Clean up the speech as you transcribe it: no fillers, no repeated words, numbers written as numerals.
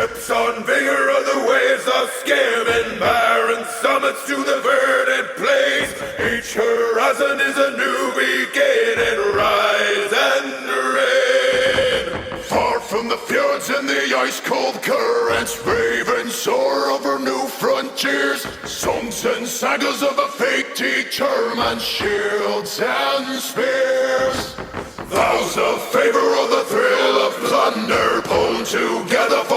ships on vigor of the waves of skimming barren summits to the verdant plains. Each horizon is a new beginning, rise and reign. Far from the fjords and the ice-cold currents, raving soar over new frontiers. Songs and sagas of a fate determined, shields and spears. Vows of favor of the thrill of plunder, pulled together for